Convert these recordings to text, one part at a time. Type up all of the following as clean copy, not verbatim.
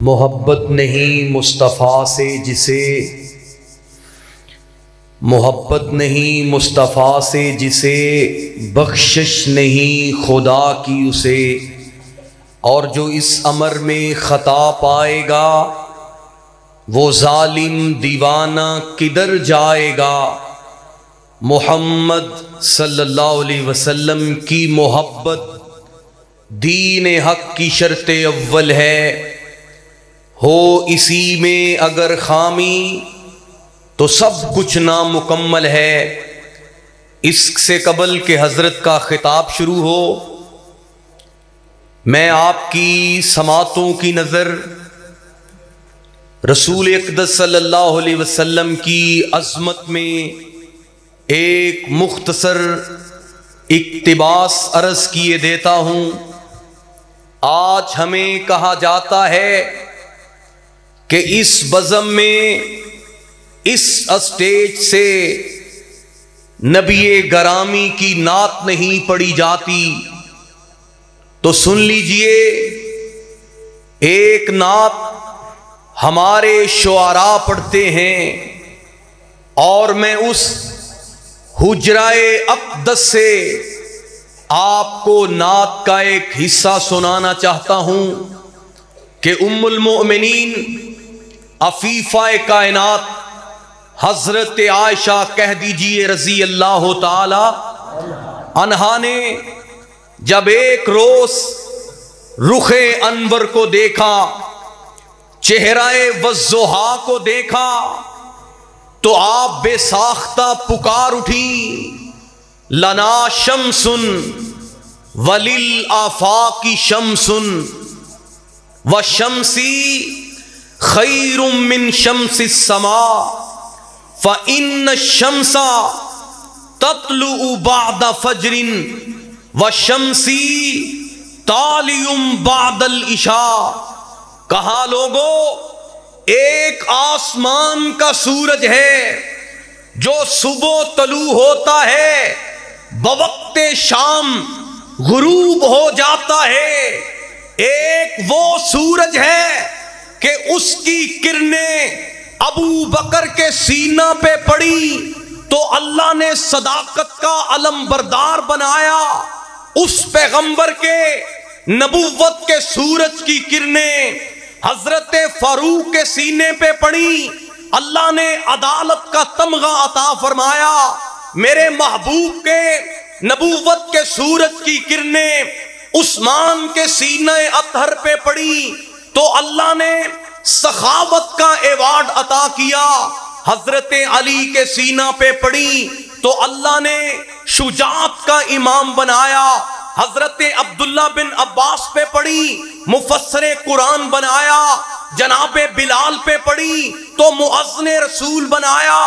محبت نہیں مصطفیٰ سے جسے، محبت نہیں مصطفیٰ سے جسے، بخشش نہیں خدا کی اسے، اور جو اس امر میں خطا پائے گا وہ ظالم دیوانہ کدھر جائے گا۔ محمد صلی اللہ علیہ وسلم کی محبت دین حق کی شرط اول ہے، ہو اسی میں اگر خامی تو سب کچھ نامکمل ہے۔ اس سے قبل کہ حضرت کا خطاب شروع ہو، میں آپ کی سماعتوں کی نظر رسول اقدس صلی اللہ علیہ وسلم کی عظمت میں ایک مختصر اقتباس عرض کیے دیتا ہوں۔ آج ہمیں کہا جاتا ہے کہ اس بزم میں اس اسٹیج سے نبی گرامی کی نعت نہیں پڑھی جاتی، تو سن لیجئے ایک نعت ہمارے شعراء پڑھتے ہیں، اور میں اس حجرہ اقدس سے آپ کو نعت کا ایک حصہ سنانا چاہتا ہوں کہ ام المؤمنین عفیفہ کائنات حضرت عائشہ کہہ دیجئے رضی اللہ تعالی عنہا نے جب ایک روز رخ انور کو دیکھا، چہرہ والضحیٰ کو دیکھا، تو آپ بے ساختہ پکار اٹھی، لنا شمس وللآفاق شمس وشمسی خیر من شمس السماء فإن الشمس تطلع بعد فجر وشمسی طالع بعد العشاء۔ کہا لوگو، ایک آسمان کا سورج ہے جو صبح طلوع ہوتا ہے، بوقت شام غروب ہو جاتا ہے۔ ایک وہ سورج ہے کہ اس کی کرنیں ابو بکر کے سینہ پہ پڑی تو اللہ نے صداقت کا علم بردار بنایا۔ اس پیغمبر کے نبوت کے سورج کی کرنیں حضرت فاروق کے سینے پہ پڑی، اللہ نے عدالت کا تمغہ عطا فرمایا۔ میرے محبوب کے نبوت کے سورج کی کرنیں عثمان کے سینہ اطہر پہ پڑی تو اللہ نے سخاوت کا ایوارڈ عطا کیا۔ حضرت علی کے سینہ پہ پڑی تو اللہ نے شجاعت کا امام بنایا۔ حضرت عبداللہ بن عباس پہ پڑی، مفسر قرآن بنایا۔ جناب بلال پہ پڑی تو مؤذن رسول بنایا۔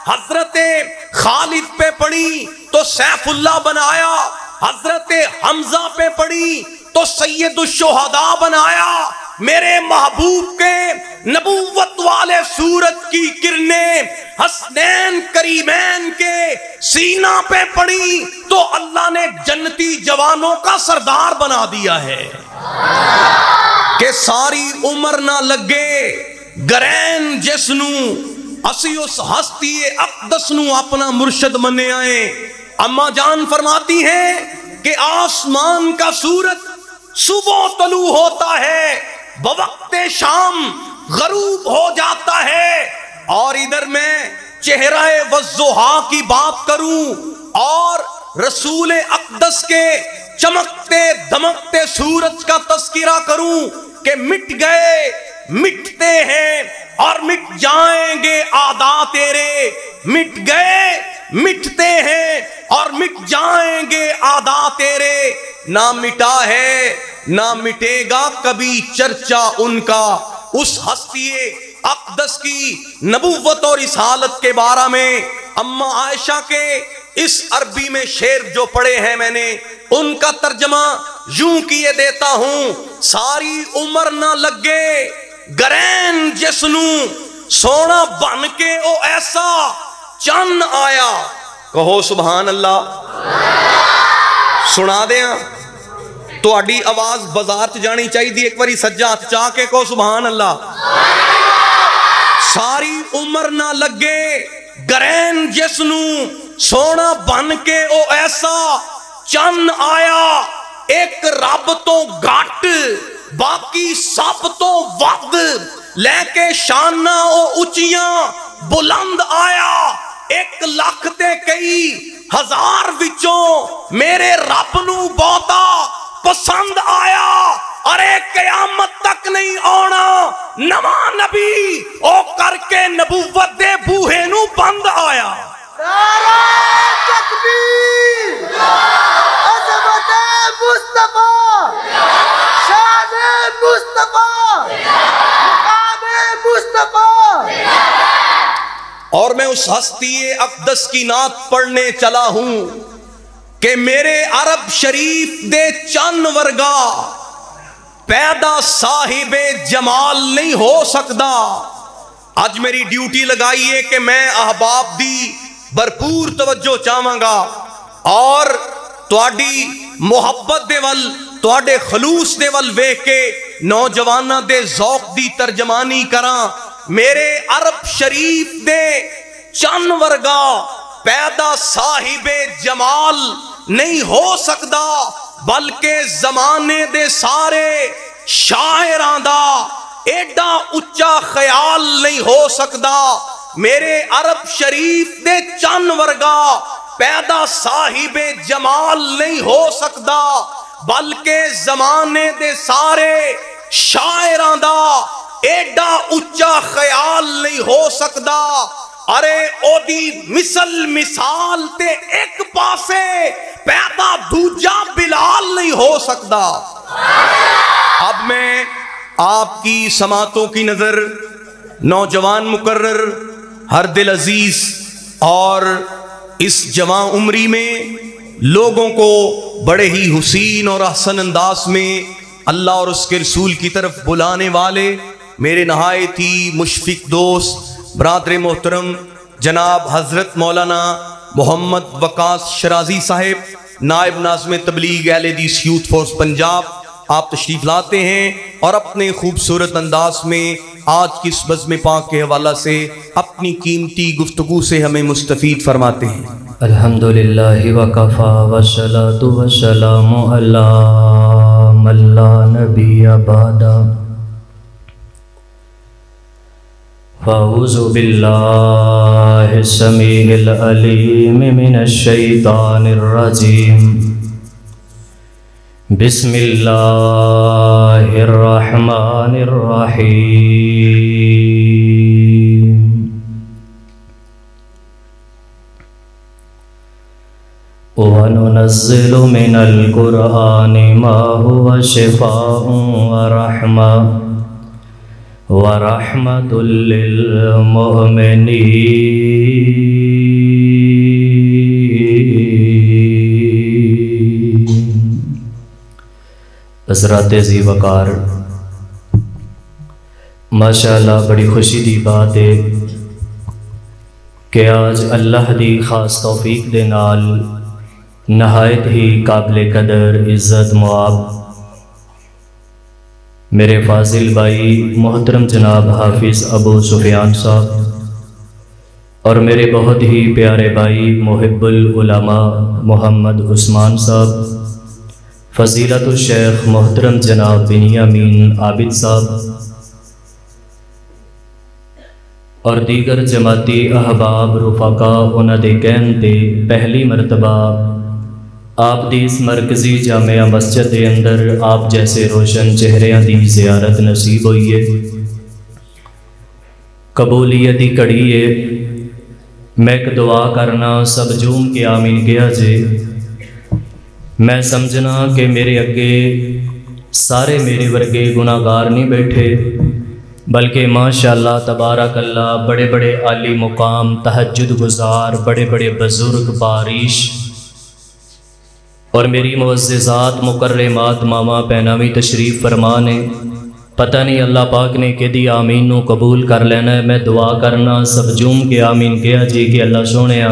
حضرت خالد پہ پڑی تو سیف اللہ بنایا۔ حضرت حمزہ پہ پڑی تو سید الشہداء بنایا۔ میرے محبوب کے نبوت والے سورج کی کرنیں حسنین کریمین کے سینہ پہ پڑی تو اللہ نے جنتی جوانوں کا سردار بنا دیا ہے کہ ساری عمر نہ لگے گرین جسنو اسی اس ہستی اقدس نو اپنا مرشد منے آئے۔ اما جان فرماتی ہیں کہ آسمان کا سورج صبح طلوع ہوتا ہے، بوقت شام غروب ہو جاتا ہے، اور ادھر میں چہرہ والضحیٰ کی بات کروں اور رسول اقدس کے چمکتے دمکتے سورج کا تذکرہ کروں کہ مٹ گئے مٹتے ہیں اور مٹ جائیں گے اعداء تیرے، مٹ گئے مٹتے ہیں اور مٹ جائیں گے اعداء تیرے۔ نہ مٹا ہے نہ مٹے گا کبھی چرچا ان کا، اس ہستی اقدس کی نبوت اور رسالت کے بارے میں اما عائشہ کے اس عربی میں شعر جو پڑھے ہیں میں نے ان کا ترجمہ یوں کیے دیتا ہوں۔ ساری عمر نہ لگے گرین جسنو سونا بن کے او ایسا چند آیا۔ کہو سبحان اللہ، سنا دیں۔ تہاڈی آواز بازار چ جانی چاہیے، ایک باری سجا ہاتھ چاہ کے کہو سبحان اللہ۔ ساری عمر نہ لگے گرین جس نو سونا بن کے او ایسا چن آیا، ایک رب تو گھٹ باقی سب تو ود، لے کے شانہ او اچیاں بلند آیا، 1,00,000 تے کئی ہزار وچوں میرے رب نو بہتا پسند آیا، ارے قیامت تک نہیں آنا نواں نبی او کر کے نبوت دے بوہے نو بند آیا۔ نعرہ تکبیر، عظمت مصطفیٰ، شان مصطفیٰ، مقام مصطفیٰ۔ اور میں اس ہستی اقدس کی نعت پڑھنے چلا ہوں کہ میرے عرب شریف دے چن ورگا پیدا صاحب جمال نہیں ہو سکتا۔ آج میری ڈیوٹی لگائی ہے کہ میں احباب دی بھرپور توجہ چاہواں گا اور تواڈی محبت دے ول، تواڈے خلوص دے ول ویکھ کے نوجواناں دے ذوق دی ترجمانی کراں۔ میرے عرب شریف دے چن ورگا پیدا صاحب جمال نہیں ہو سکتا، بلکہ زمانے دے سارے شاعراں دا ایڈا اچا خیال نہیں ہو سکتا۔ میرے عرب شریف دے چن ورگا پیدا صاحب جمال نہیں ہو سکتا، بلکہ زمانے دے سارے شاعراں دا ایڈا اچا خیال نہیں ہو سکتا۔ ارے او دی مثال تے ایک پاسے پیدا دوجا بلال نہیں ہو سکتا۔ اب میں آپ کی سماعتوں کی نظر نوجوان مقرر ہر دل عزیز اور اس جوان عمری میں لوگوں کو بڑے ہی حسین اور احسن انداز میں اللہ اور اس کے رسول کی طرف بلانے والے میرے نہایت ہی مشفق دوست برادر محترم جناب حضرت مولانا محمد وقاص شرازی صاحب، نائب ناظم تبلیغ اہل حدیث یوتھ فورس پنجاب، آپ تشریف لاتے ہیں اور اپنے خوبصورت انداز میں آج کی اس بزم پاک کے حوالہ سے اپنی قیمتی گفتگو سے ہمیں مستفید فرماتے ہیں۔ الحمدللہ وکفا والصلاة والسلام علی من لا نبی بعدہ، فاعوذ باللہ السمیع العلیم من الشیطان الرجیم، بسم اللہ الرحمن الرحیم۔ وَنُنَزِّلُ مِنَ الْقُرْآنِ مَا هُوَ شِفَاءٌ وَرَحْمَةٌ لِّلْمُؤْمِنِينَ۔ حضرات ذی وقار، ماشاءاللہ بڑی خوشی دی بات ہے کہ آج اللہ دی خاص توفیق دے نال نہایت ہی قابل قدر عزت مواب میرے فاضل بھائی محترم جناب حافظ ابو سفیان صاحب اور میرے بہت ہی پیارے بھائی محب العلماء محمد عثمان صاحب، فضیلت الشیخ محترم جناب بنیامین عابد صاحب اور دیگر جماعتی احباب رفقا، انہاں دے کہن تے پہلی مرتبہ آپ دی اس مرکزی جامعہ مسجد دے اندر آپ جیسے روشن چہریاں دی زیارت نصیب ہوئی ہے۔ قبولیت دی کڑی ہے، میں ایک دعا کرنا سب جوم کے آمین کیا جے۔ میں سمجھنا کہ میرے اگے سارے میرے ورگے گناہگار نہیں بیٹھے، بلکہ ماشاءاللہ تبارک اللہ بڑے بڑے عالی مقام، تہجد گزار، بڑے بڑے بزرگ بارش اور میری معززات مکرمات ماما پہناوی تشریف فرمانے، پتہ نہیں اللہ پاک نے کدی آمین نو قبول کر لینا ہے۔ میں دعا کرنا سب جوم کے آمین کیا جی کہ اللہ سونیا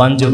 5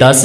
10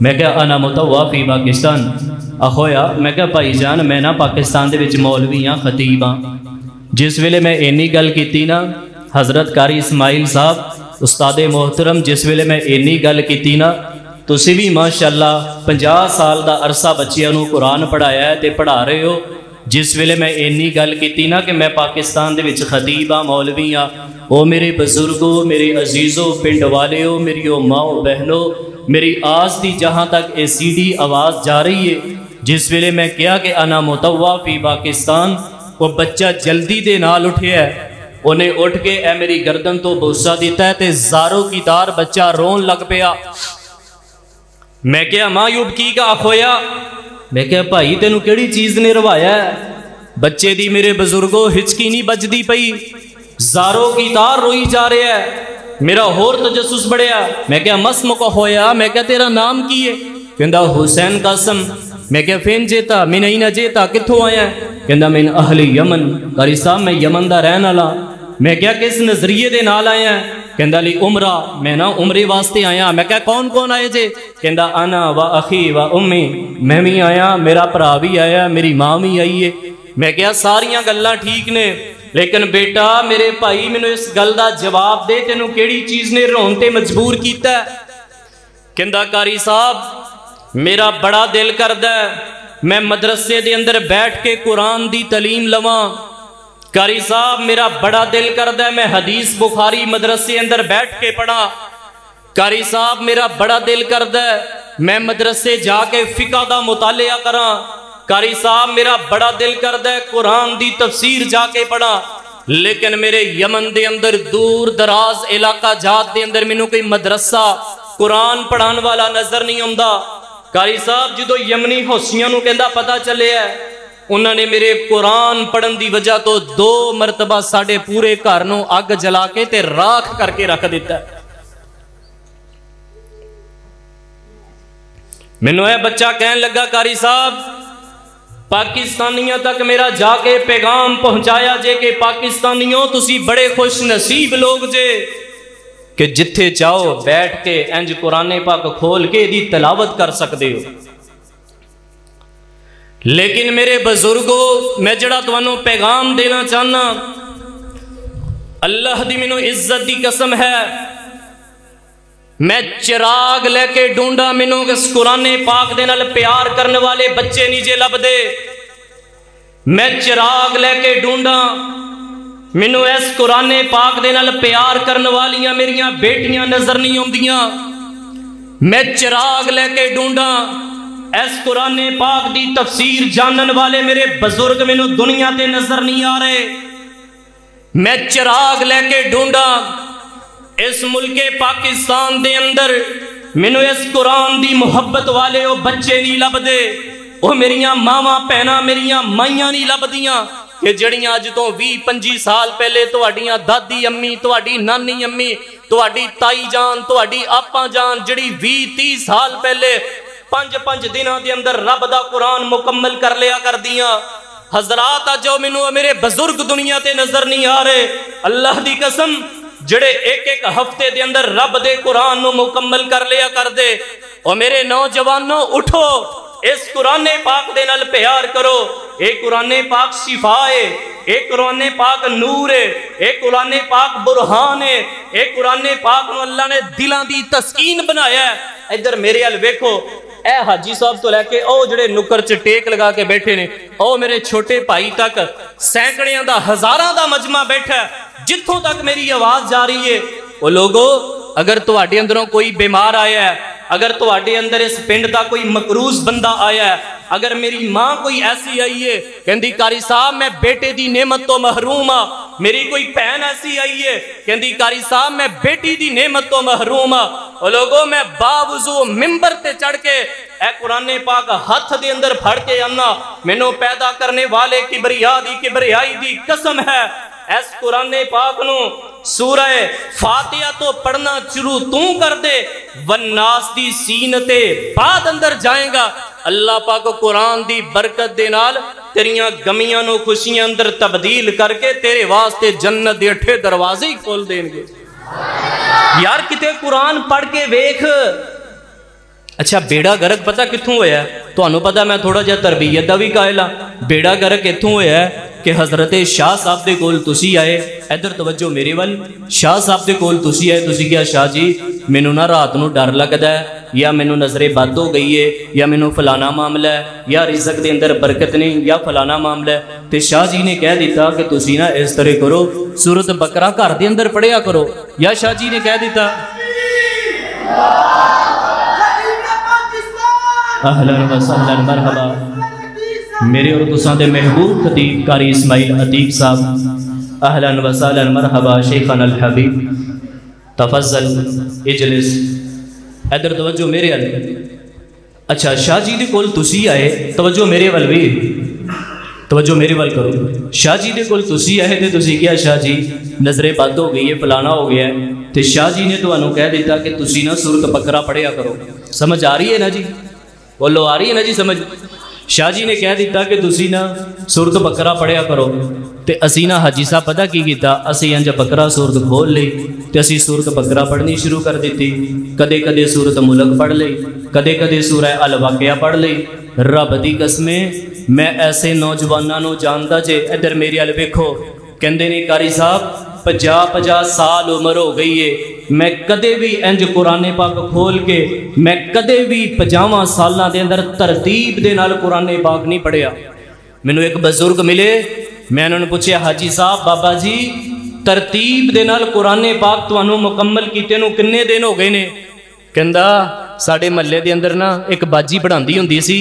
میں کہا انا متوا فی پاکستان اخویا میں کہا بھائی جان میں نا پاکستان دے وچ مولوی ہاں خطیب ہاں جس ویلے میں اینی گل کیتی نا حضرت قاری اسماعیل صاحب استاد محترم جس ویلے میں اینی گل کیتی نا تسی بھی ماشاءاللہ 50 سال دا عرصہ بچیاں نو قرآن پڑھایا ہے تے پڑھا رہے ہو جس ویلے میں اینی گل کیتی نا کہ میں پاکستان دے وچ خطیب ہاں مولوی ہاں او میرے بزرگوں میرے عزیزوں پنڈ والیوں میری ماؤں بہنوں میری آس دی جہاں تک اے سی ڈی آواز جا رہی ہے جس ویلے میں کیا کہ انا متوا فی پاکستان وہ بچہ جلدی دے نال اٹھیا ہے انہیں اٹھ کے اے میری گردن تو بوسہ دیتا ہے تے زاروں کی دار بچہ رون لگ پیا میں کیا ماں یوب کی کا اخویا میں کیا بھائی تینوں کیڑی چیز نے روایا ہے بچے دی میرے بزرگوں ہچکی نہیں بجدی پئی زاروں کی دار روئی جا رہا ہے میرا ہور تجسس بڑھیا میں کیا مسم کو ہویا میں کیا تیرا نام کی ہے کہندا حسین قاسم میں کیا فین جیتا میں نہیں نہ جیتا کتھوں آیا ہے کہندا میں اہل یمن قاری صاحب میں یمن دا رہن والا میں کیا کس نظریے دے نال آیا ہے کہندا لی عمرہ میں نا عمرے واسطے آیا میں کیا کون کون آئے جے کہندا انا و اخی و امی میں بھی آیا میرا بھرا بھی آیا میری ماں بھی آئی ہے میں کیا ساریاں گلاں ٹھیک نے لیکن بیٹا میرے بھائی مینوں اس گل دا جواب دے تینوں کیڑی چیز نے رون تے مجبور کیتا ہے کہندا قاری صاحب میرا بڑا دل کردا ہے میں مدرسے دے اندر بیٹھ کے قرآن دی تعلیم لواں قاری صاحب میرا بڑا دل کردا ہے میں حدیث بخاری مدرسے اندر بیٹھ کے پڑھا قاری صاحب میرا بڑا دل کردا ہے میں مدرسے جا کے فقہ دا مطالعہ کراں قاری صاحب میرا بڑا دل کردا ہے قرآن دی تفسیر جا کے پڑھا لیکن میرے یمن دے اندر دور دراز علاقہ جات دے اندر مینوں کوئی مدرسہ قرآن پڑھان والا نظر نہیں آندا قاری صاحب جدو یمنی حوثیاں نو کہندا پتہ چلے ہے انہوں نے میرے قرآن پڑھن دی وجہ تو 2 مرتبہ ساڑے پورے گھر نو اگ جلا کے تے راکھ کر کے رکھ دیتا ہے مینوں اے بچہ کہن لگا قاری صاحب پاکستانیوں تک میرا جا کے پیغام پہنچایا جے کہ پاکستانیوں تسی بڑے خوش نصیب لوگ جے کہ جتھے چاہو بیٹھ کے انج قرآن پاک کھول کے دی تلاوت کر سکتے ہو لیکن میرے بزرگوں میں جڑا تانوں پیغام دینا چاہنا اللہ دی مینوں عزت دی قسم ہے میں چراغ لے کے ڈھونڈا مینوں اس قرآن پاک دے نال پیار کرنے والے بچے نہیں جے لب دے میں چراغ لے کے ڈھونڈا مینوں اس قرآن پاک دے نال پیار کرنے والیاں میریاں بیٹیاں نظر نہیں آندیاں میں چراغ لے کے ڈھونڈا اس قرآن پاک دی تفسیر جانن والے میرے بزرگ مینوں دنیا تے نظر نہیں آ رہے میں چراغ لے کے ڈھونڈا اس ملک پاکستان دے اندر مینوں اس قرآن دی محبت والے او بچے نہیں لب دے او میریاں ماواں پہنا میریاں مائیاں نہیں لب دیاں کہ جڑیاں اج تو 20-25 سال پہلے تواڈیاں دادی امی تواڈی نانی امی تواڈی تائی جان تواڈی آپا جان جڑی 20-30 سال پہلے 5 دنوں دے اندر رب دا قرآن مکمل کر لیا کر دیاں حضرات اجو مینوں میرے بزرگ دنیا تے نظر نہیں آ رہے اللہ دی قسم جڑے ایک ہفتے دے اندر رب دے قرآن نو مکمل کر لیا کر دے اور میرے نوجوانوں اٹھو اس قرآن پاک دے نال پیار کرو اے قرآن پاک شفا ہے اے قرآن پاک نور ہے اے قرآن پاک برہان ہے اے قرآن پاک نو اللہ نے دلاں دی تسکین بنایا ہے ادھر میرے ال ویکھو اے حاجی صاحب تو لے کے او جڑے نکر چ ٹیک لگا کے بیٹھے نے او میرے چھوٹے بھائی تک سینکڑیاں دا ہزاراں دا مجمع بیٹھا ہے جتھوں تک میری آواز جا رہی ہے وہ لوگو اگر تواڈے اندروں کوئی بیمار آیا ہے اگر تواڈے اندر اس پنڈ دا کوئی مقروض بندہ آیا ہے اگر میری ماں کوئی ایسی آئی ہے کہندی قاری صاحب میں بیٹے دی نعمت تو محروم ہاں میری کوئی بہن ایسی آئی ہے کہندی قاری صاحب میں بیٹی دی نعمت تو محروم ہاں اور لوگوں میں باوضو ممبر تے چڑھ کے اے قرآن پاک ہاتھ دے اندر پھڑ کے آنا مینوں پیدا کرنے والے کبریائی دی قسم ہے اس قرآن پاک نو سورہ فاتحہ تو پڑھنا شروع تو کر دے والناس دی سینتے بعد اندر جائیں گا اللہ پاک قرآن دی برکت دے نال تیریاں گمیاں نو خوشیاں اندر تبدیل کر کے تیرے واسطے جنت دے 8 دروازے ہی کھول دیں گے یار کتے قرآن پڑھ کے ویکھ اچھا بیڑا گرک پتہ کتوں ہویا ہے؟ تمہیں پتہ میں تھوڑا جہا تربیت کا بھی قائل ہاں. بیڑا گرک اتوں ہویا ہے کہ حضرت شاہ صاحب دے کول تسی آئے. ادھر توجہ میرے ول. شاہ صاحب دے کول تسی آئے. تسی کیا شاہ جی مینوں نہ رات نو ڈر لگدا ہے, یا مینوں نظر بد ہو گئی ہے, یا مینوں فلانا معاملہ ہے, یا رزق دے اندر برکت نہیں, یا فلانا معاملہ ہے. تے شاہ جی نے کہہ دیتا کہ تسی نہ اس طرح کرو, سورت بقرہ گھر دے اندر پڑھیا کرو. یا شاہ جی نے کہہ دیتا اہلاً و سہلاً مرحبا. میرے اور تساں دے محبوب خطیب قاری اسماعیل عتیق صاحب اہلاً و سہلاً مرحبا. شیخنا الحبیب تفضل اجلس. ادھر توجہ میرے ول. اچھا شاہ جی دے کول تسی آئے, توجہ میرے ول بھی, توجہ میرے ول کرو. شاہ جی دے کول تسی آئے تے تسی کیا شاہ جی نظر بد ہو گئی ہے, فلانا ہو گیا ہے. تے شاہ جی نے تمہیں کہہ دیتا کہ تسی نہ سورت بقرہ پڑھیا کرو. سمجھ آ رہی ہے نا جی؟ بولو آ رہی ہے نا جی سمجھ؟ شاہ جی نے کہہ دیتا کہ تسی نہ سورت بقرہ پڑھیا کرو. تے اسی نہ حاجی صاحب پتہ کی کیتا, اسی انج بقرہ سورت کھول لی تے اسی سورت بقرہ پڑھنی شروع کر دیتی. کدے کدے سورت ملک پڑھ لی, کدے کدے سورہ الواقعہ پڑھ لی. رب دی قسمیں میں ایسے نوجوانوں جاندا جے. ادھر میرے ال ویکھو, کہندے نے قاری صاحب 50 سال عمر ہو گئی ہے, میں کدے بھی انج قرآن پاک کھول کے میں کدے بھی 50 سالاں دے اندر ترتیب دے نال قرآن پاک نہیں پڑھیا. مینوں ایک بزرگ ملے, میں انہوں نے پوچھا حاجی صاحب بابا جی ترتیب دے نال قرآن پاک تانوں مکمل کیتے نو کنے دن ہو گئے نے؟ کہندا ساڈے محلے دے اندر نا ایک باجی پڑھاندی ہوندی سی,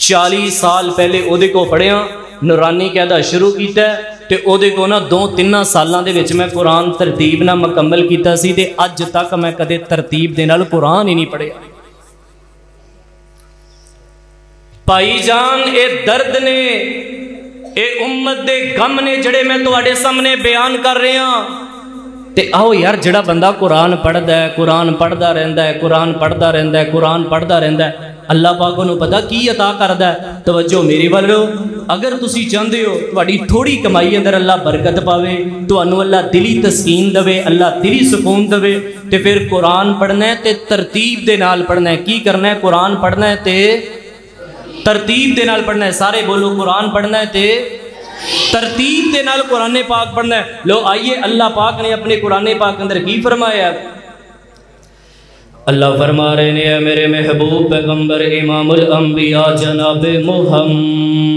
40 سال پہلے او دے کو پڑھیا, نورانی قاعدہ شروع کیتا ہے تے او دے کو نا 2-3 سالاں دے وچ میں قرآن ترتیب نہ مکمل کیتا سی تے اج تک میں کدے ترتیب دے نال قرآن ہی نہیں پڑھیا. بھائی جان اے درد نے, اے امت دے غم نے جڑے میں تواڈے سامنے بیان کر رہا ہاں. تے آؤ یار جڑا بندہ قرآن پڑھدا ہے, قرآن پڑھدا رہندا ہے, قرآن پڑھدا رہندا ہے, قرآن پڑھدا رہندا ہے, اللہ پاک انہوں پتہ کی عطا کردا ہے؟ توجہ میری ول. اگر تسی چاہندے ہو تواڈی تھوڑی کمائی اندر اللہ برکت پاوے, تانوں اللہ دلی تسکین دے, اللہ دلی سکون دے, تے پھر قرآن پڑھنا ہے تے ترتیب دے نال پڑھنا ہے. کی کرنا ہے؟ قرآن پڑھنا ہے تے ترتیب دے نال پڑھنا ہے. سارے بولو قرآن پڑھنا ہے تے ترتیب دے نال قرآن پاک پڑھنا ہے. لو آئیے اللہ پاک نے اپنے قرآن پاک اندر کی فرمایا ہے؟ اللہ فرما رہے ہیں میرے محبوب پیغمبر امام الانبیاء جناب محمد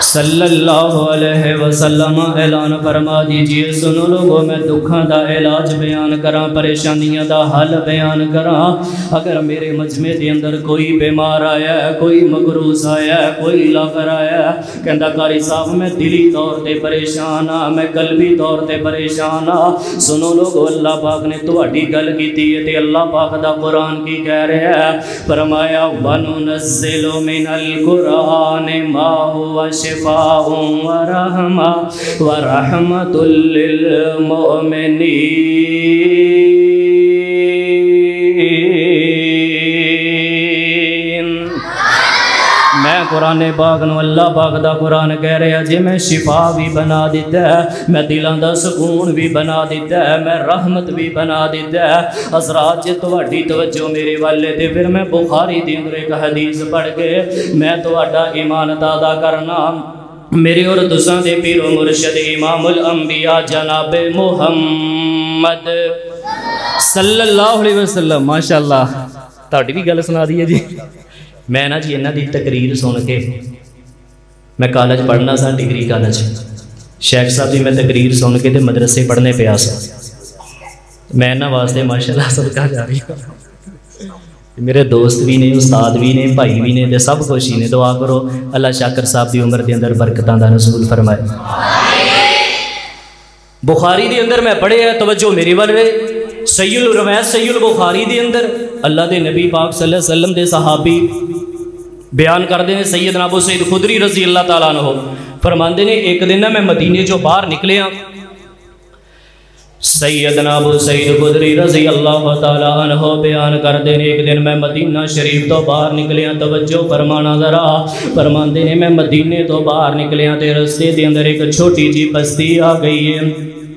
صلی اللہ علیہ وسلم اعلان فرما دیجئے سنو لوگوں میں دکھاں دا علاج بیان کراں, پریشانیاں دا حل بیان کراں. اگر میرے مجمع دے اندر کوئی بیمار آیا ہے, کوئی مگروس آیا ہے, کوئی لاغر آیا ہے, کہندا قاری صاحب میں دلی طور تے پریشان ہاں, میں قلبی طور تے پریشان ہاں. سنو لوگوں اللہ پاک نے تہاڈی گل کیتی ہے تے اللہ پاک دا قرآن کی کہہ رہا ہے؟ فرمایا وَنُنَزِّلُ مِنَ الْقُرْآنِ مَا هُوَ شفاء ورحمة للمؤمنين. میں قرآن پاک نو اللہ پاک دا قرآن کہہ رہا جی میں شفا بھی بنا دیتا ہے, میں دلان دا سکون بھی بنا دیتا ہے, میں رحمت بھی بنا دیتا ہے. حضرات جے تواڈی توجہ میرے والے تے پھر میں بخاری دی اندر ایک حدیث پڑھ کے میں تواڈا ایمان تازہ کرنا. میرے اور تساں دے پیر و مرشد امام الانبیاء جناب محمد صلی اللہ علیہ وسلم ماشاءاللہ تہاڈی بھی گل سنا دی ہے جی. میں نا جی انہاں دی تقریر سن کے میں کالج پڑھنا سا, ڈگری کالج, شیخ صاحب دی میں تقریر سن کے تے مدرسے پڑھنے پیا سا. میں انہاں واسطے ماشاءاللہ صدقہ جا رہی ہوں. میرے دوست بھی نے, استاد بھی نے, بھائی بھی نے, تے سب کچھ ہی نے. دعا کرو اللہ شاکر صاحب دی عمر دے اندر برکتاں دا نزول فرمائے. بخاری دے اندر میں پڑھے ہے, توجہ میری ول وے, سید الروایت سید البخاری دے اندر اللہ دے نبی پاک صلی اللہ علیہ وسلم دے صحابی بیان کردے ہیں سیدنا ابو سعید خدری رضی اللہ تعالیٰ عنہ فرماندے نے ایک دن میں مدینے جو باہر نکلے ہاں. سیدنا ابو سعید خدری رضی اللہ تعالیٰ عنہ بیان کردے نے ایک دن میں مدینہ شریف تو باہر نکلے ہاں. توجہ فرمانا ذرا. فرماندے نے میں مدینے تو باہر نکلے ہاں تے رستے دے اندر ایک چھوٹی جی بستی آ گئی ہے.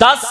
10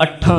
8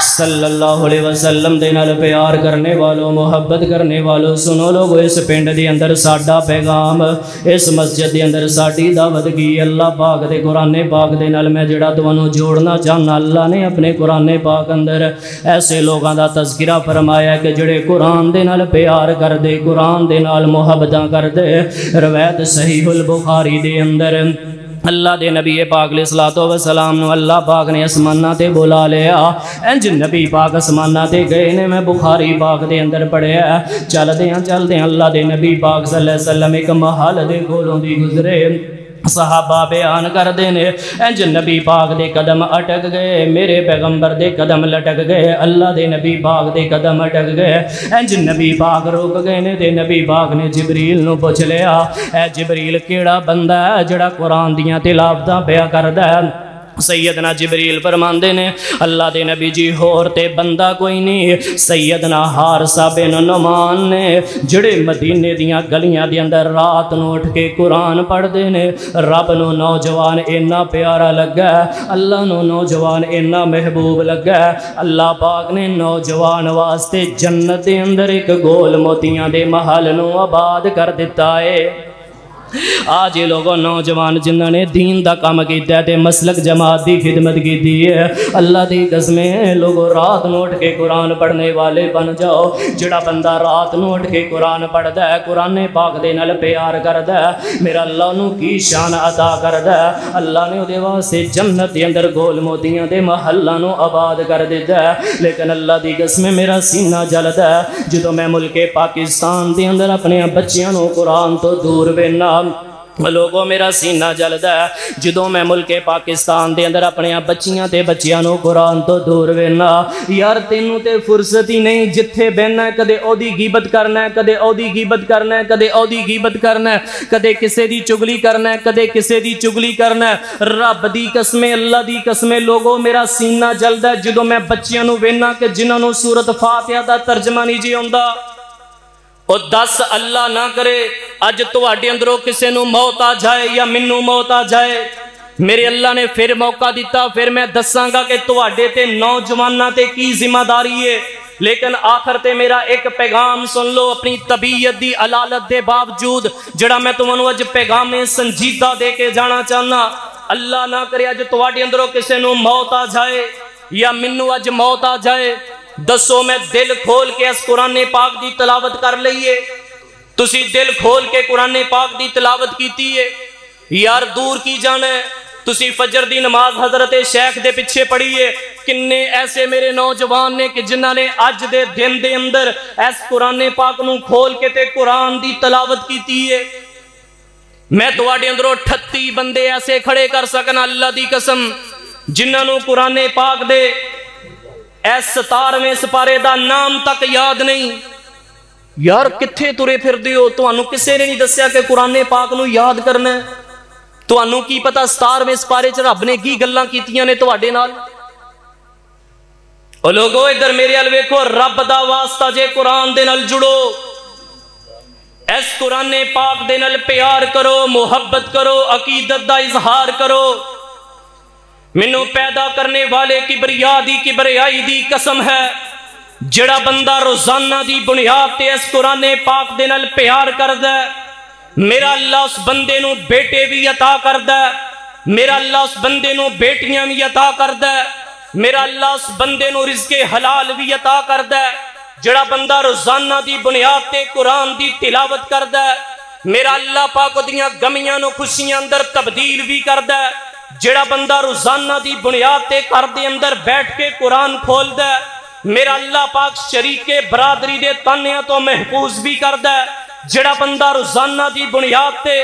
صلی اللہ علیہ وسلم دے نال پیار کرنے والوں محبت کرنے والوں سنو لوگو اس پنڈ دے اندر ساڈا پیغام اس مسجد دے اندر ساڈی دعوت کی اللہ پاک دے قرآن پاک دے نال میں جڑا تانوں جوڑنا چاہنا اللہ نے اپنے قرآن پاک اندر ایسے لوگاں دا تذکرہ فرمایا کہ جڑے قرآن دے نال پیار کر دے قرآن دے نال محبتاں کر دے روایت صحیح البخاری دے اندر اللہ دے نبی پاک علیہ الصلوۃ والسلام نو اللہ پاک نے اسمانہ تے بلا لیا انج نبی پاک اسمانہ تے گئے نے میں بخاری پاک دے اندر پڑھیا چل دے اللہ دے نبی پاک صلی اللہ علیہ وسلم ایک محل دے کولوں دی گزرے صحابہ بیان کر دینے انج نبی پاک دے قدم اٹک گئے میرے پیغمبر دے قدم لٹک گئے اللہ دے نبی پاک دے قدم اٹک گئے انج نبی پاک روک گئے نے تے نبی پاک نے جبریل نو پوچھ لیا اے جبریل کیڑا بندہ ہے جڑا قرآن دیاں تلاوتاں پیا کردا ہے سیدنا جبریل فرماندے نے اللہ دے نبی جی ہور تے بندہ کوئی نہیں سیدنا حارثہ بن نعمان نے جڑے مدینے دیاں گلیاں دے اندر رات نو اٹھ کے قرآن پڑھ دے نے رب نو نوجوان اینا پیارا لگا اللہ نو نوجوان اینا محبوب لگا اللہ پاک نے نوجوان واسطے جنت دے اندر ایک گول موتیاں دے محل نو آباد کر دیتا ہے آج یہ لوگوں نوجوان جنہوں نے دین دا کام کیتا ہے تے مسلک جماعت دی خدمت کی ہے اللہ دی قسمیں لوگوں رات نو اٹھ کے قرآن پڑھنے والے بن جاؤ جڑا بندہ رات نو اٹھ کے قرآن پڑھدا ہے قرآن پاک دے نال پیار کردا ہے میرا اللہ نو کی شان عطا کردا ہے اللہ نے اودے واسطے جنت دے اندر گول موتیاں دے محلاں نو آباد کر دیتا ہے لیکن اللہ دی قسمیں میرا سینہ جلدا ہے جدوں میں ملک پاکستان دے اندر اپنے بچیاں نو قرآن تو دور وینا لوگوں میرا سینہ جلدا ہے جدوں میں ملک پاکستان دے اندر اپنے بچیاں تے بچیاں نو قرآن تو دور وینا یار تینوں تے فرصت ہی نہیں جتھے بہنا ہے کدے او دی غیبت کرنا ہے کدے او دی غیبت کرنا ہے کدے او دی غیبت کرنا ہے کدے کسے دی چگلی کرنا ہے کدے کسے دی چگلی کرنا ہے رب دی قسم اللہ دی قسم لوگوں میرا سینہ جلدا ہے جدوں میں بچیاں نو وینا کہ جنہاں نو سورت فاتحہ دا ترجمہ نہیں جی آوندا اور دس اللہ نہ کرے اج تواڈے اندروں کسے نو موت آ جائے یا منو موت آ جائے میرے اللہ نے پھر موقع دیتا پھر میں دساں گا کہ تواڈے تے نوجواناں تے کی ذمہ داری ہے لیکن آخر تے میرا ایک پیغام سن لو اپنی طبیعت دی علالت دے باوجود جڑا میں تمہوں اج پیغام سنجیدہ دے کے جانا چاہنا اللہ نہ کرے اج تواڈے اندروں کسے نو موت آ جائے یا منو اج موت آ جائے دسو میں دل کھول کے اس قرآن پاک دی تلاوت کر لئیے تسی دل کھول کے قرآن پاک دی تلاوت کیتی ہے یار دور کی جانا ہے تسی فجر دی نماز حضرت شیخ دے پیچھے پڑھیے کنے ایسے میرے نوجوان نے کہ جنہاں نے اج دے دن دے اندر اس قرآن پاک نو کھول کے تے قرآن دی تلاوت کیتی ہے میں تواڈے اندروں 38 بندے ایسے کھڑے کر سکنا اللہ دی قسم جنہاں نو قرآن پاک دے ایس 17ویں سپارے دا نام تک یاد نہیں یار کتھے ترے پھر دیو تانوں کسے نے نہیں دسیا کہ قرآن پاک نو یاد کرنا ہے تانوں کی پتہ 17ویں سپارے چ رب نے کی گلاں کیتیاں نے تواڈے نال او لوگو ادھر میرے ال ویکھو رب دا واسطہ جے قرآن دے نال جڑو اس قرآن پاک دے نال پیار کرو محبت کرو عقیدت دا اظہار کرو منو پیدا کرنے والے کبریائی دی قسم ہے جڑا بندہ روزانہ دی بنیاد تے اس قرآن پاک دے نال پیار کردا ہے میرا اللہ اس بندے نو بیٹے بھی عطا کردا ہے میرا اللہ اس بندے نو بیٹیاں بھی عطا کردا ہے میرا اللہ اس بندے نو رزق حلال بھی عطا کردا ہے جڑا بندہ روزانہ دی بنیاد تے قرآن دی تلاوت کردا ہے میرا اللہ پاک دیاں گمیاں نو خوشیاں اندر تبدیل بھی کردا ہے جڑا بندہ روزانہ دی بنیاد تے گھر دے اندر بیٹھ کے قرآن کھولدا ہے میرا اللہ پاک شریک برادری دے تانیاں تو محفوظ بھی کردا ہے جڑا بندہ روزانہ دی بنیاد تے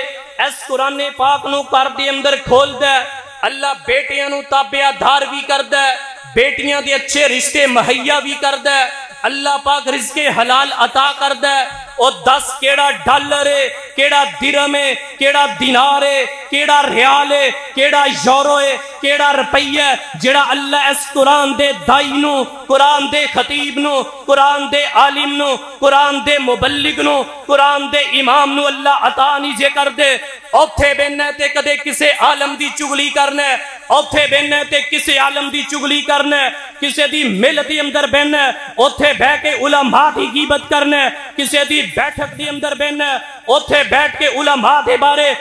اس قرآن پاک نو گھر دے اندر کھولدا ہے اللہ بیٹیاں نو تابع دار بھی کردا ہے بیٹیاں دے اچھے رشتے مہیا بھی کردا ہے اللہ پاک رزق حلال عطا کردا ہے او 10 کیڑا ڈالر ہے کیڑا درہم ہے کیڑا دینار ہے کیڑا ریال ہے کیڑا یورو ہے کیڑا روپیہ ہے جڑا اللہ اس قرآن دے دائی نو قرآن دے خطیب نو قرآن دے عالم نو قرآن دے مبلغ نو قرآن دے امام نو اللہ عطا نہیں جے کر دے اوتھے بہنا تے کدے کسے عالم دی چگلی کرنا ہے اوتھے بہنا تے کسے عالم دی چگلی کرنا ہے، کسے دی ملت دی اندر بہنا ہے اوتھے بہ کے علماء دی غیبت کرنا ہے، کسے دی بیٹھک دی اندر بہنا ہے اوتھے بیٹھ کے علماء دے بارے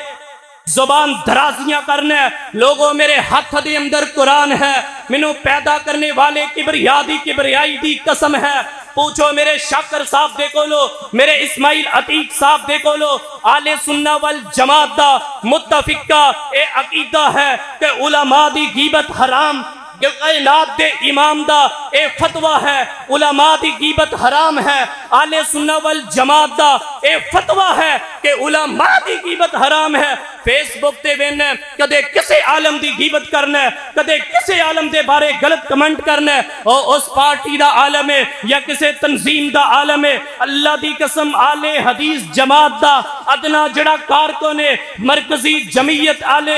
زبان درازیاں کرنا ہے۔ لوگوں میرے ہاتھ دے اندر قرآن ہے، منو پیدا کرنے والے کبریائی دی قسم ہے۔ پوچھو میرے شاکر صاحب دے کولو، میرے اسماعیل عتیق صاحب دے کولو، آل سنہ والجماعت دا متفقہ اے عقیدہ ہے کہ علماء دی غیبت حرام، کائنات دے امام دا اے فتوہ ہے علماء دی غیبت حرام ہے، آل سنہ والجماعت دا اے فتوہ ہے کہ علماء دی غیبت حرام ہے۔ فیس بک تے وینا کدے کسے عالم دی غیبت کرنا ہے، کدے کسے عالم دے بارے غلط کمنٹ کرنا ہے، اور اس پارٹی دا عالم ہے یا کسے تنظیم دا عالم ہے۔ اللہ دی قسم آل حدیث جماعت دا ادنا جڑا کارکن ہے، مرکزی جمعیت آل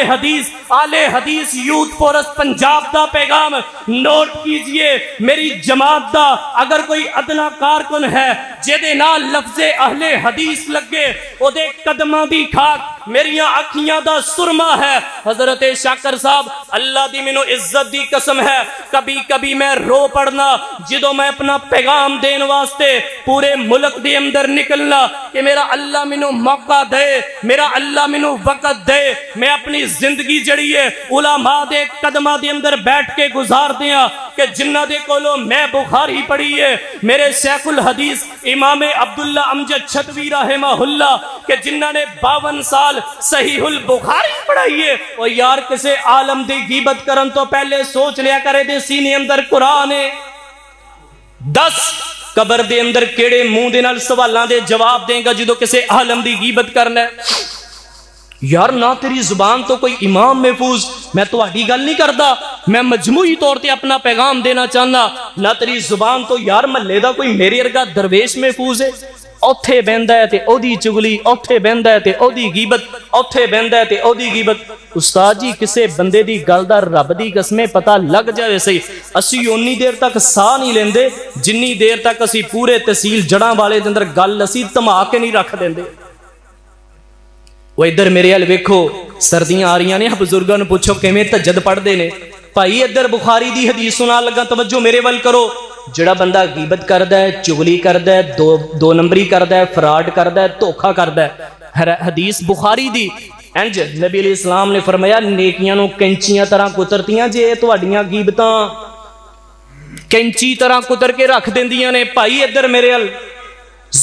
حدیث یوتھ فورس پنجاب دا پیغام نوٹ کیجئے، میری جماعت دا اگر کوئی ادنا کارکن ہے جدے نال لفظ اہل حدیث لگے او دے قدمہ دی کھاک میریاں اکھیاں دا سرما ہے۔ حضرت شاکر صاحب اللہ دی منو عزت دی قسم ہے، کبھی کبھی میں رو پڑنا جدو میں اپنا پیغام دین واسطے پورے ملک دے اندر نکلنا کہ میرا اللہ منو موقع دے، میرا اللہ منو وقت دے، میں اپنی زندگی جڑی ہے علماء دے قدمہ دے اندر بیٹھ کے گزار دیاں کہ جنہ دے کولو میں بخاری پڑھی ہے، میرے شیخ الحدیث امام عبداللہ امجد چھتوی رحمہ اللہ کہ جنہ نے 52 سال صحیح البخاری پڑھائی ہے، اور یار کسے عالم دی غیبت کرن تو پہلے سوچ لیا کرے دے سینے اندر قرآن ہے۔ 10 قبر دے اندر کیڑے منہ دے نال سوالاں دے جواب دیں گا جدو کسے عالم دی غیبت کرنا ہے؟ یار نہ تیری زبان تو کوئی امام محفوظ، میں تو آڈی گل نہیں کردا، میں مجموعی طور تے اپنا پیغام دینا چاہنا، نہ تیری زبان تو یار محلے دا کوئی میرے ارگا درویش محفوظ ہے۔ اوتھے بہندا ہے تے او دی چگلی، اوتھے بہندا ہے تے او دی غیبت، اوتھے بہندا ہے تے او دی غیبت۔ استاد جی کسے بندے دی گل دا رب دی قسمیں پتہ لگ جائے سی، اسی اونی دیر تک ساہ نہیں لیندے جنی دیر تک اسی پورے تحصیل جڑاں والے دے اندر گل اسی تما کے نہیں رکھ دیندے۔ وہ ادھر میرے حال ویکھو سردیاں آ رہی نے، بزرگاں نوں پوچھو کیویں تہجد پڑھدے نے، بھائی ادھر بخاری دی حدیث سنا لگا، توجہ میرے ول کرو۔ جڑا بندہ غیبت کردا ہے، چغلی کردا ہے، دو نمبری کردا ہے، فراڈ کردا ہے، دھوکھا کردا ہے، حدیث بخاری دی انج نبی علیہ السلام نے فرمایا نیکیاں نو کینچیاں طرح کترتیاں جے تہاڈیاں غیبتاں کینچی طرح کتر کے رکھ دیندیاں نے۔ بھائی ادھر میرے ال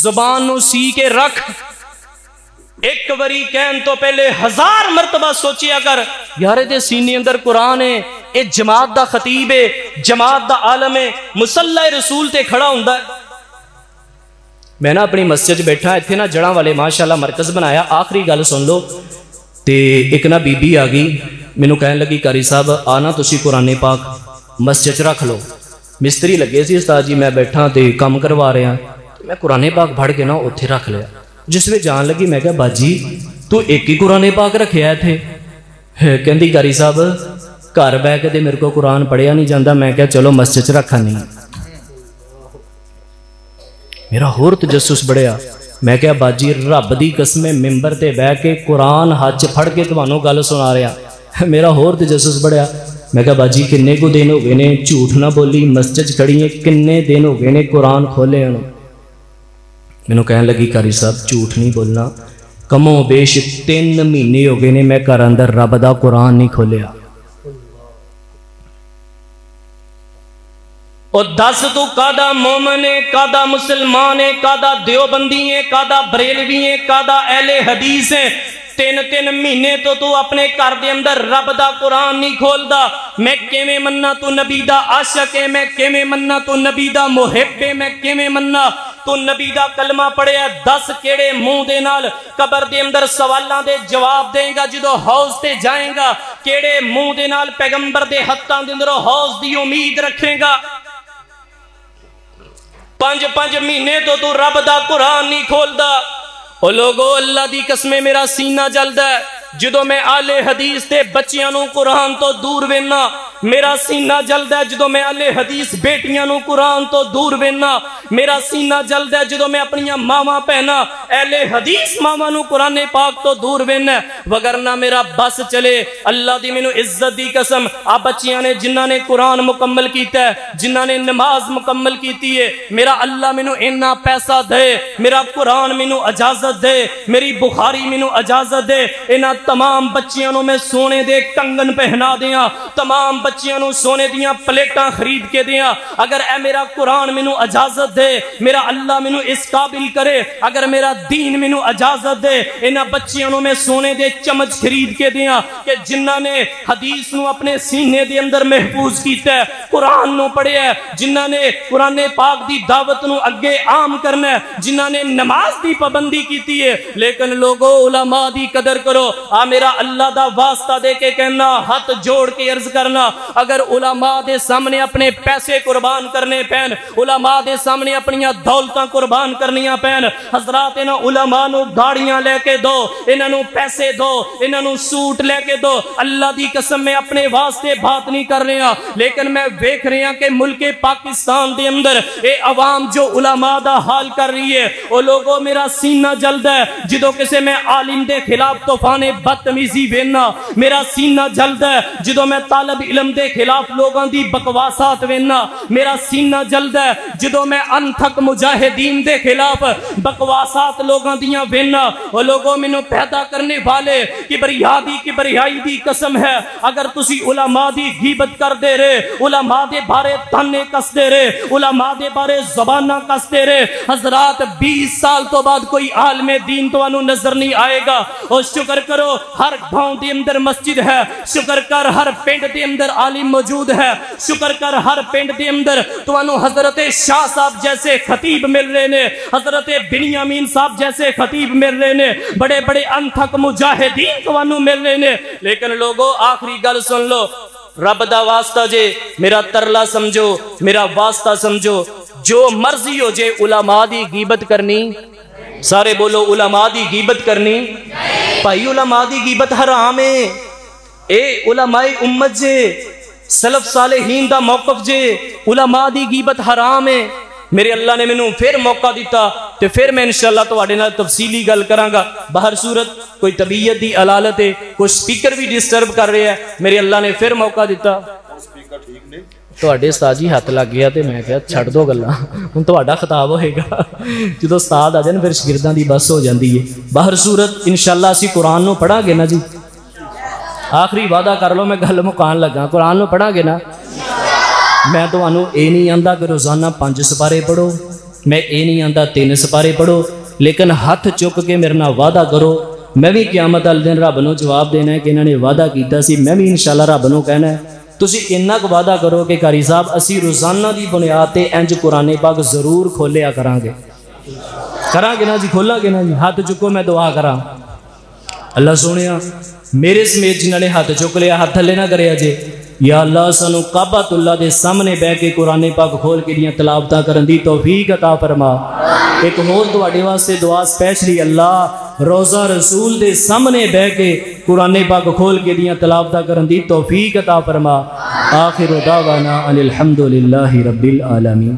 زبان نو سی کے رکھ، ایک وری کہن تو پہلے 1000 مرتبہ سوچیا کر، یار دے سینے اندر قرآن ہے، اے جماعت دا خطیب ہے، جماعت دا عالم ہے، مصلی رسول تے کھڑا ہوندا ہے۔ میں نا اپنی مسجد بیٹھا ایتھے نا جڑاں والے ماشاءاللہ مرکز بنایا، آخری گل سن لو تے ایک نا بی بی آگئی مینوں کہن لگی قاری صاحب آنا تسی قرآن پاک مسجد رکھ لو۔ مستری لگے سی استاد جی، میں بیٹھا تے کام کروا رہے ہیں، میں قرآن پاک پڑھ کے نا اوتھے رکھ لیا۔ جس میں جان لگی میں کہا باجی تو ایک ہی قرآن پاک رکھیا ہے تھے؟ کہندی قاری صاحب گھر بہ کے میرے کو قرآن پڑھیا نہیں جاندہ، میں کہا چلو مسجد رکھا نہیں۔ میرا ہور تجسس بڑھیا، میں کہا باجی رب دی قسم ممبر تے بہ کے قرآن ہاتھ پھڑ کے تمہانوں گل سنا رہا۔ میرا ہور تجسس بڑھیا، میں کہا باجی کنے کو دن ہو گئے نے جھوٹ نہ بولی مسجد کھڑی ہیں، کنے دن ہو گئے نے قرآن کھولے انہوں۔ میں نے کہنے لگی قاری صاحب جھوٹ نہیں بولنا، کم و بیش 3 مہینے ہو گئے نے میں گھر اندر رب دا قرآن نہیں کھولیا۔ اور 10 تو کادا مومن ہے، کادا مسلمان ہے، کادا دیوبندی ہے، کادا بریلوی ہے، کادا اہل حدیث ہے، 3 مہینے تو اپنے گھر دے اندر رب دا قرآن نہیں کھولدا۔ میں کیویں مننا تو نبی دا عاشق ہے، میں کیویں مننا تو نبی دا محب ہے، میں کیویں مننا تو نبی دا کلمہ پڑھیا۔ 10 کیڑے منہ دے نال قبر دے اندر سوالاں دے جواب دیں گا جدو حوض تے جائیں گا، کیڑے منہ دے نال پیغمبر دے ہتھاں دے اندر حوض دی امید رکھے گا۔ 5 مہینے تو رب دا قرآن نہیں کھولدا۔ او لوگو اللہ دی قسمیں میرا سینہ جلدا ہے جدو میں آل حدیث تے بچیاں نو قرآن تو دور وینا، میرا سینہ جلد ہے جدو میں اہل حدیث بیٹیاں نو قرآن تو دور وینا، میرا سینہ جلد ہے جدو میں اپنی ماما پہنا اہل حدیث ماما نو قرآن پاک تو دور وینا، وگرنہ میرا بس چلے۔ اللہ دی مینوں عزت دی قسم، آ بچیاں نے جنہاں نے قرآن مکمل کیتا ہے، جنہاں نے نماز مکمل کیتی ہے، میرا اللہ مینوں اتنا پیسہ دے، میرا قرآن مینوں اجازت دے، میری بخاری مینوں اجازت دے، انہاں تمام بچیاں نو میں سونے دے کنگن پہنا دیاں، تمام بچیاں نو سونے دیاں پلیٹاں خرید کے دیاں، اگر اے میرا قرآن مینوں اجازت دے، میرا اللہ مینوں اس قابل کرے، اگر میرا دین مینوں اجازت دے، انہاں بچیاں نو میں سونے دے چمچ خرید کے دیاں کہ جنہاں نے حدیث نو اپنے سینے دے اندر محفوظ کیتا ہے، قرآن نو پڑھیا ہے، جنہاں نے قرآن پاک دی دعوت نو اگے عام کرنا ہے، جنہاں نے نماز دی پابندی کیتی ہے۔ لیکن لوگو علماء دی قدر کرو، آ میرا اللہ دا واسطہ دے کے کہنا، ہاتھ جوڑ کے عرض کرنا، اگر علماء دے سامنے اپنے پیسے قربان کرنے پین، علماء دے سامنے اپنی دولتاں قربان کرنیاں پین، حضرات انہاں علماء نو گاڑیاں لے کے دو، انہاں نو پیسے دو، انہاں نو سوٹ لے کے دو، اللہ دی قسم میں اپنے واسطے بات نہیں کر رہے ہیں، لیکن میں دیکھ رہے ہیں کہ ملک پاکستان دے اندر اے عوام جو علماء دا حال کر رہی ہے، او لوگوں میرا سینہ جلد ہے جدو کسے میں عالم دے خلاف طوفان بدتمیزی وینا، میرا سینہ جلد ہے جدو میں طالب علم دے خلاف لوگاں دی بکواسات وینا، میرا سینہ جلد ہے جدو میں انتھک مجاہدین دے خلاف بکواسات لوگاں دیاں وینا۔ او لوگوں مینوں پیدا کرنے والے کبریائی دی قسم ہے، اگر تسی علماء دی غیبت کر دے رہے، علماء دے بارے تانے کس دے رہے، علماء دے بارے زبانہ کس دے رہے، حضرات 20 سال تو بعد کوئی عالم دین تو انہوں نظر نہیں آئے گا۔ اور شکر کرو ہر گاؤں دے اندر مسجد ہے، شکر کر ہر پنڈ دے اندر عالم موجود ہے، شکر کر ہر پنڈ دے اندر تو انہوں حضرت شاہ صاحب جیسے خطیب مل رہے نے، حضرت بنیامین صاحب جیسے خطیب مل رہے نے، بڑے بڑے انتھک مجاہدین تو انہوں مل رہے نے۔ لیکن لوگوں آخری گل سن لو، رب دا واسطہ جے میرا ترلا سمجھو، میرا واسطہ سمجھو، جو مرضی ہو جے علماء دی غیبت کرنی، سارے بولو علماء دی غیبت کرنی، بھائی علماء دی غیبت حرام ہے، اے علماء امت جے، سلف صالحین دا موقف جے، علماء دی غیبت حرام ہے۔ میرے اللہ نے مینوں پھر موقع دیتا تو پھر میں انشاءاللہ تواڈے نال تفصیلی گل کراں گا۔ باہر صورت کوئی طبیعت دی علالت ہے، کوئی سپیکر بھی ڈسٹرب کر رہے ہیں، میرے اللہ نے پھر موقع دیتا۔ تواڈے استاد جی ہاتھ لگ گیا تے میں کہا چھڑ دو گلاں، ہن تواڈا خطاب ہوئے گا، جدوں استاد آ جان پھر شاگرداں دی بس ہو جاندی ہے۔ باہر صورت انشاءاللہ اسی قرآن نو پڑھا گے نا جی، آخری وعدہ کر لو میں گل مکان لگا، قرآن نو پڑھا گے نا۔ میں تو انہوں اے نہیں آندہ کہ روزانہ 5 سپارے پڑھو، میں اے نہیں آندہ 3 سپارے پڑھو، لیکن ہاتھ چک کے میرے نہ وعدہ کرو، میں بھی قیامت والے دن رب نو جواب دینا ہے کہ انہوں نے وعدہ کیتا سی، میں بھی انشاءاللہ رب نو کہنا ہے تسی اتنا کو وعدہ کرو کہ قاری صاحب اسی روزانہ دی بنیاد تے انج قرآن پاک ضرور کھولیا کران گے نا جی، کھولا گے نا جی، ہاتھ چکو میں دعا کراں۔ اللہ سونیا میرے سمیت جنہوں نے ہاتھ چک لیا ہاتھ تھلے نہ کرے جے، یا اللہ سانو کعبۃ اللہ دے سامنے بہ کے قرآن پاک کھول کے دیاں تلاوتاں کرن دی توفیق عطا فرما۔ ایک ہور تواڈے واسطے دعا اسپیشلی، اللہ روزہ رسول دے سامنے بہ کے قرآن پاک کھول کے دیاں تلاوتاں کرن دی توفیق عطا فرما۔ آخر دعوانا ان الحمدللہ رب العالمین۔